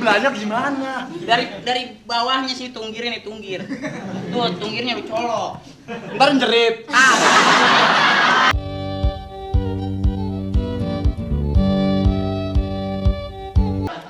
sebelahnya gimana? Dari bawahnya sih tunggir nih, tunggir. Tuh, tunggirnya colok. Ntar jerip.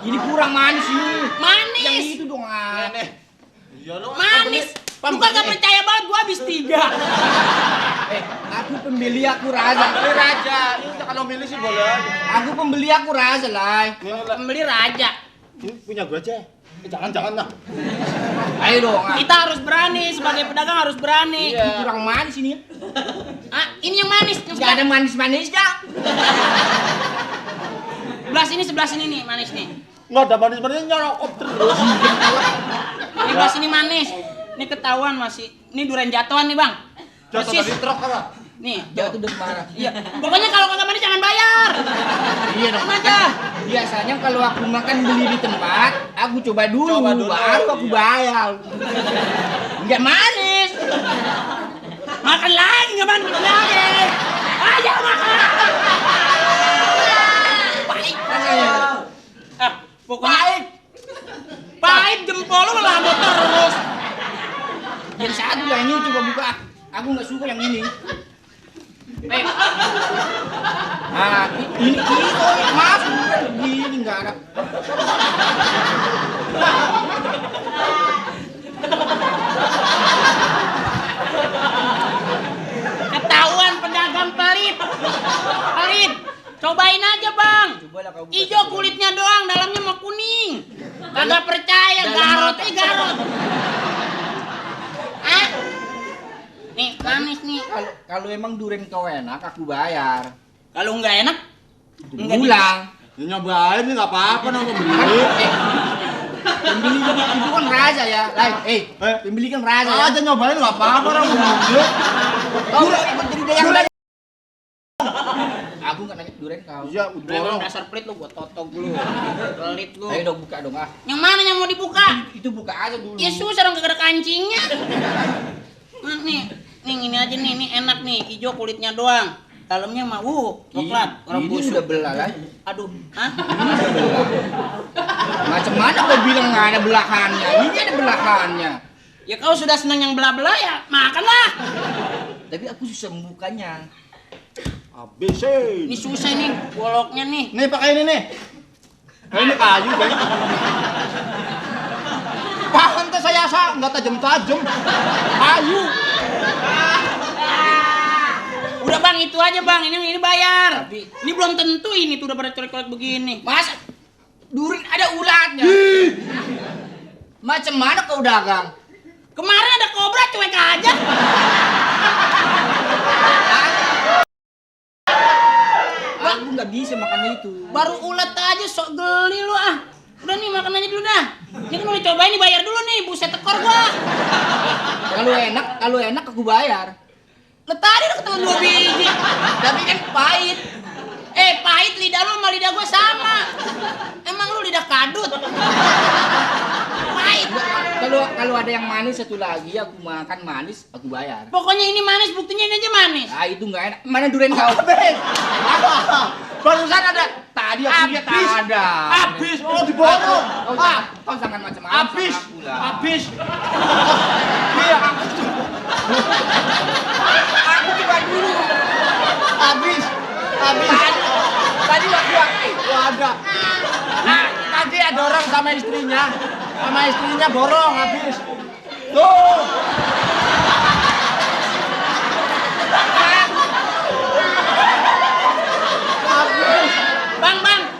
Ini kurang manis ini. Manis. Yang itu dong ah. Nih. Iya lo. Manis. Lu kagak percaya banget gua habis 3. Aku pembeli aku rasa. Beli raja. Ini kalau milih sih boleh aja. Aku pembeli aku rasa lah. Pembeli raja. Ini punya gue aja. Jangan lah. Ayo dong. Ah. Kita harus berani, sebagai pedagang harus berani. Ini kurang manis ini. Ah, ini yang manis. Yang Gak ada manis-manisnya. sebelah sini nih manis nih. Nggak ada manis-manisnya nyolok terus. Ini sebelah sini manis. Ini ketahuan masih. Ini durian jatuhan nih, Bang. Jatuh Persis. dari truk apa? Nih, Jatuh udah marah. iya. Pokoknya kalau kagak manis jangan bayar. Iya dong. Sama aja. Biasanya kalau aku makan beli di tempat, aku coba dulu, baru aku iya. bayar. Enggak manis. Makan lagi, nggak makan lagi. Ayo makan. Pahit. Ah, pokoknya pahit jempol lu melambot terus. Yang satu lah ini coba buka. Aku nggak suka yang ini. Ah, ini oh, maaf, begini nggak ada. Ketahuan pedagang pelit. Pelit. Cobain aja, Bang. Cobalah kau buka. Ijo kulitnya doang, dalamnya mau kuning. Kagak percaya, garot, garot. Ah? Nih, manis nih. Kalau emang durian kau enak, aku bayar. Kalau nggak enak, nggak Pulang. Ini nyobain ini nggak apa-apa nang pembeli. Pembeli itu kan raja ya. Lain, pembeli kan raja. Ya. Aja nyobain nggak apa-apa nang pembeli. Kau udah ikut jadi dayang. Aku nggak nanya durian kau. Iya, udah. Orang dasar pelit lu, gua totok lu. Pelit lu. Ayo dong buka dong ah. Yang mana yang mau dibuka? Itu buka aja dulu. Ya susah dong, kagak ada kancingnya. Nah, nih ini aja nih, ini enak nih, hijau kulitnya doang. Dalamnya mah coklat, orang Ini busuk. udah belah lah. Aduh, hah? Macam mana kau bilang nggak ada belahannya? Ini ada belahannya. Ya kau sudah senang yang belah-belah ya, makanlah. Tapi aku susah membukanya. Habisin. Ini susah nih, boloknya nih. Nih pakai ini nih. Ini kayu guys. Pahan teh saya asa nggak tajam-tajam. Kayu. Udah Bang, itu aja Bang, ini bayar. Tapi- Ini belum tentu ini tuh udah pada colek-colek begini. Masa durian ada ulatnya? Macam mana kau dagang? Kemarin ada kobra cuek aja. Aku nggak bisa makan itu. Baru ulat aja sok geli lu ah. Udah nih makan aja dulu dah. Ini kan udah cobain nih, bayar dulu nih, buset tekor gua. Kalau enak aku bayar. Lah tadi udah ketemu 2 biji. Tapi kan pahit. Pahit lidah lu sama lidah gua sama. Emang lu lidah kadut. Pahit. Kalau ada yang manis satu lagi aku makan manis aku bayar. Pokoknya ini manis, buktinya ini aja manis. Ah itu nggak enak. Mana durian kau? Barusan ada. Tadi aku lihat ada. Habis. Oh diborong. Kau jangan macam-macam. Habis. sama aku lah. Habis. Iya. Aku coba dulu. Habis. Tadi waktu Ada. Tadi ada orang sama istrinya. Sama istrinya borong habis. Tuh.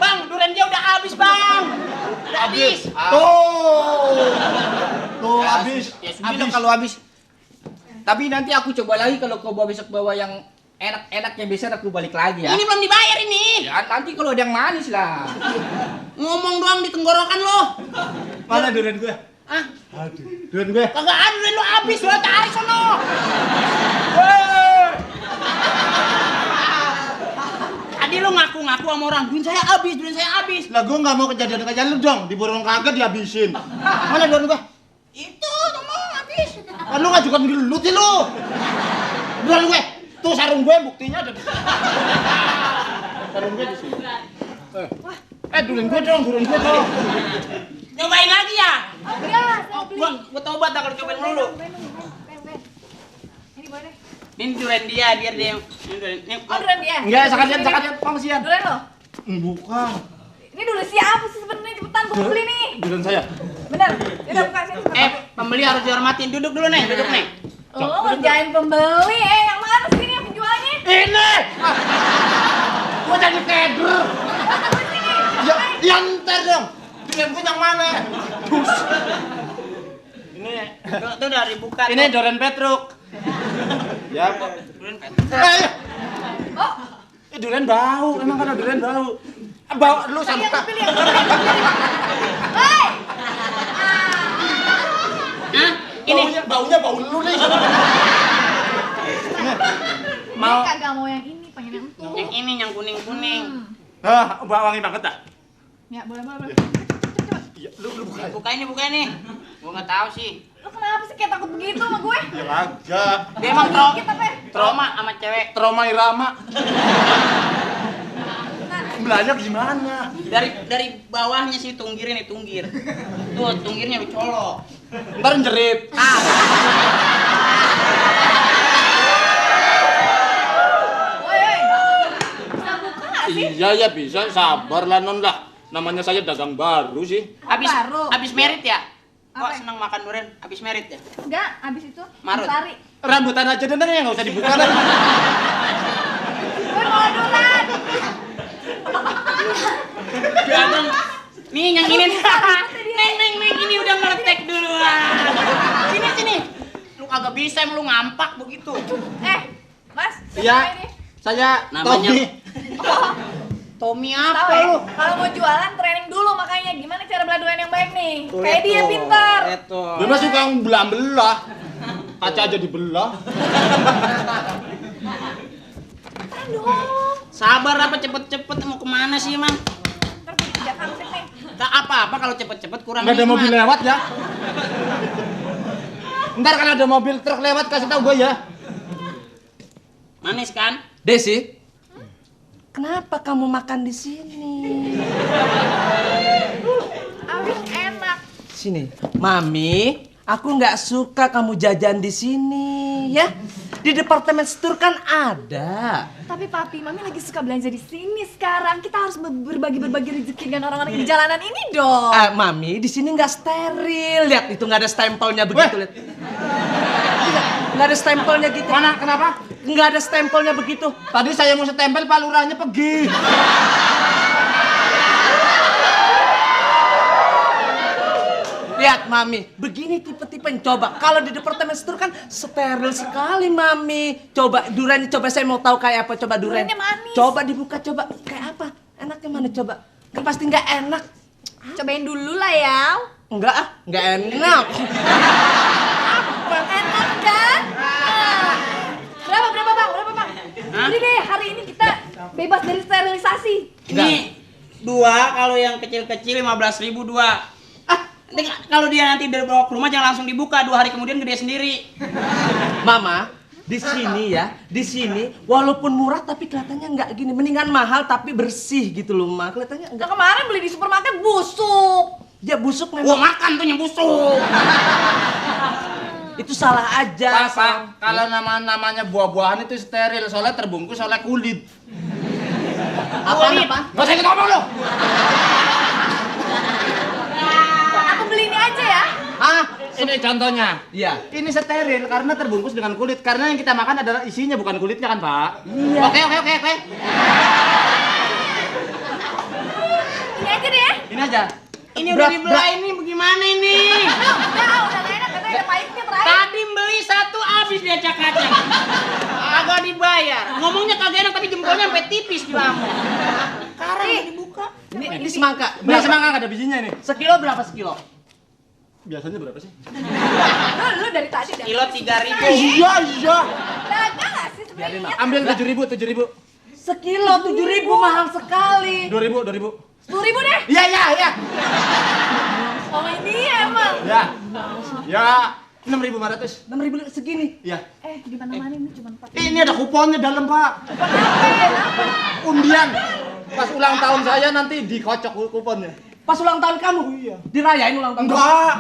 Bang, durian dia udah habis, Bang. Udah habis. Tuh habis. Ya sudah kalau habis. Tapi nanti aku coba lagi kalau kau besok bawa yang enak-enaknya besar aku balik lagi ya. Ini belum dibayar ini. Ya nanti kalau ada yang manis lah. Ngomong doang di tenggorokan lo. Mana durian gue? Ah, Aduh. Durian gue. kagak ada durian lo habis, lo cari sono. Tadi lo ngaku-ngaku sama orang, durian saya habis. Lah gue nggak mau kejadian kayak lu dong. Diborong kagak dihabisin. Mana durian gue? Itu ngomong habis. Kan lu ngajukan gelut sih lu. Durian gue. Tuh sarung gue buktinya ada di sini. Sarung gue di sini. Durian gue dong. Cobain lagi ya? Oh iya, saya beli. Gua tobat dah kalau cobain dulu. Ben. Ini boleh deh. Ini durian dia, biar dia yang Oh, durian dia? Enggak, sekalian pangsian. Durian lo? Bukan. Ini dulu siapa sih sebenarnya? Cepetan, gue beli nih. Durian saya. Bener? Udah buka sini. Pembeli harus dihormatin. Duduk dulu nih, duduk nih. Lo ngerjain pembeli, yang mana sih ini yang penjualnya? Ini. Gua jadi keder. Ya ntar dong. Durian gua yang mana? Ini. Itu udah dibuka. Ini durian Petruk. Ya, Pak. Durian Petruk. Oh, Durian bau. Emang kan durian bau. Bau lu sama. yang pilih. Hei! Hah? Ini Baunya bau lu nih. Mau kagak mau yang ini, pengen yang itu. yang ini yang kuning-kuning. Wangi banget dah. Ya, boleh. Cepet. Iya, lu buka. Buka ini. Gua nggak tahu sih. Lo kenapa sih kayak takut begitu sama gue? Ya kagak. Dia emang Kita apa? trauma sama cewek. Trauma irama. Belanja gimana? Dari bawahnya sih tunggir. Tuh, tunggirnya lu colok. Ntar jerit. Woi. Bisa buka nggak sih? Iya ya bisa, sabar lah non lah. Namanya saya dagang baru sih. Habis merit ya? Kok Apa? seneng makan durian? Habis merit ya? Enggak, abis itu Marut. Sari. Rambutan aja dan ya nggak usah dibuka lagi. Gue mau duluan. Jangan. Nih yang ini nih. Neng ini udah ngeletek duluan. Sini. Lu kagak bisa emang lu ngampak begitu. Mas, siapa Iya. ini? Saya Namanya- Tommy. Oh, Tommy tahu apa ya? lu? Kalau mau jualan training dulu makanya gimana cara belah durian yang baik nih? Kayak dia pintar. Itu. Dia masih suka belah. Kaca aja dibelah. Aduh. Sabar apa cepet-cepet mau kemana sih emang? Ntar gue kerja kamsik nih. Gak apa-apa kalau cepet-cepet kurang Nggak ada nikmat. mobil lewat ya. Ntar kalau ada mobil truk lewat kasih tahu gue ya. Manis kan? Desi, kenapa kamu makan di sini? Abis enak. Sini, Mami, aku nggak suka kamu jajan di sini, ya. Di departemen store kan ada. Tapi papi, mami lagi suka belanja di sini sekarang. Kita harus berbagi rezeki dengan orang-orang di jalanan ini dong. Mami, di sini nggak steril. Lihat, itu nggak ada stempelnya begitu. Lihat. Lihat, nggak ada stempelnya gitu. Mana? Kenapa? Nggak ada stempelnya begitu. Tadi saya mau setempel, Pak Lurahnya pergi. Lihat, Mami, begini tipe-tipe coba. Kalau di departemen store kan steril sekali, Mami. Coba duriannya, coba saya mau tahu kayak apa. Coba durian. Duriannya manis. Coba dibuka, coba kayak apa? Enaknya mana coba? Kan pasti nggak enak. Cobain dulu lah ya. Nggak enak. Enak kan? Berapa bang? Hah? Udah deh, hari ini kita bebas dari sterilisasi. Ini dua, kalau yang kecil-kecil 15.000 dua. Nanti kalau dia nanti udah bawa ke rumah jangan langsung dibuka, 2 hari kemudian gede sendiri. Mama, di sini ya, di sini walaupun murah tapi kelihatannya nggak gini. Mendingan mahal tapi bersih gitu loh, Ma. Kelihatannya Nah, nggak. kemarin beli di supermarket busuk. Ya busuk Gua memang. makan tuh yang busuk. Itu salah aja. Pak, kalau namanya buah-buahan itu steril, soalnya terbungkus oleh kulit. Apa? Nggak usah ikut ngomong lo. Aku beli ini aja ya. Ini contohnya. Iya. Ini steril karena terbungkus dengan kulit. Karena yang kita makan adalah isinya bukan kulitnya kan, Pak? Iya. Oke. Ini aja deh ya. Ini aja. Ini udah dibelah ini bagaimana ini? Udah gak enak, katanya ada pahitnya terakhir. Tadi beli 1 habis dia acak-acak. Agak dibayar. Ngomongnya kagak enak tapi jempolnya sampai tipis di lambung. Sekarang udah dibuka. Ini semangka. Ini semangka nggak ada bijinya ini. Sekilo berapa sekilo? Biasanya berapa sih? Lu dari tadi dah. Kilo 3.000. Iya. Dagang gak sih sebenarnya? Ambil 7.000. Sekilo 7.000 mahal sekali. 2.000. 10.000 deh. Iya. Oh ini emang. Ya. 6.500. 6.000 segini. Iya. Di mana-mana ini cuma 4. Ini ada kuponnya dalam, Pak. Apa? Undian. Pas ulang tahun saya nanti dikocok kuponnya. Pas ulang tahun kamu? Iya. Dirayain ulang tahun? Enggak.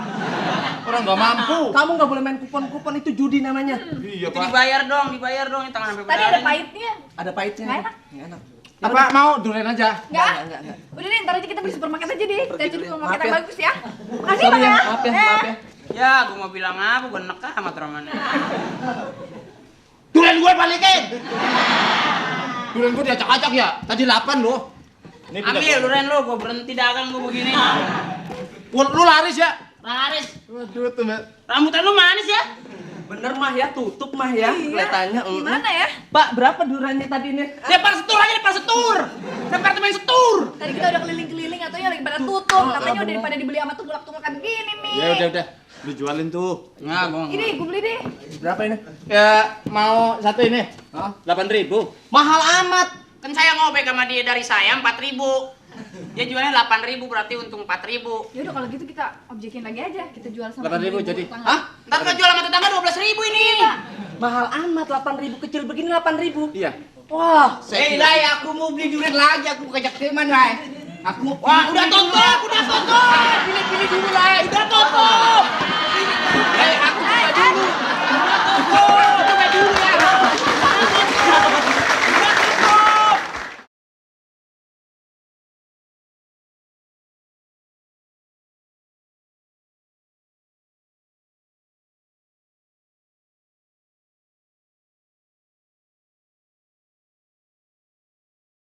Orang nggak mampu. Kamu nggak boleh main kupon-kupon, itu judi namanya. Iya, Itu Pak. dibayar dong ini tangan sampai Tadi ada berdarah. pahitnya. Ada pahitnya. Nggak enak. Nggak enak. Apa mau durian aja? Enggak. Enggak. Udah deh, ntar aja kita beli supermarket aja deh. Kita cari supermarket Maaf yang ya. bagus ya. Makasih Sorry Bang ya, ya. maaf ya, maaf ya. Ya, gua mau bilang apa, gua enek amat Roman. Durian gue balikin. Durian gue diacak-acak ya. Tadi 8 loh. Ini Ambil durian lu, gua berhenti dagang gua begini. Lu laris ya? Laris. Waduh tuh, Mbak. Rambutan lu manis ya? Bener mah ya, tutup mah ya, kelihatannya. Gimana ya? Pak, berapa duriannya tadi nih? Depar setur aja, depar setur. Departemen setur. Tadi kita udah keliling-keliling atau ya lagi pada tutup. Katanya udah pada dibeli sama tunggulak-tunggulak kayak begini nih. Ya udah. Lu jualin tuh. Nah, gua Ini gue beli deh. Berapa ini? Ya mau satu ini. 8.000. Mahal amat. kan saya ngobek sama dia dari saya 4.000. Dia jualnya 8.000 berarti untung 4.000. Ya udah kalau gitu kita objekin lagi aja. Kita jual sama 8.000 jadi. tetangga. Hah? Ntar kita jual sama tetangga 12.000 ini. Mahal amat, 8.000 kecil begini 8.000. Iya. Wah, Lai, aku mau beli durian lagi, aku kejak teman, Lai. Aku mau Wah, udah tutup, udah tutup. pilih-pilih dulu, Lai. Udah tutup. Lai,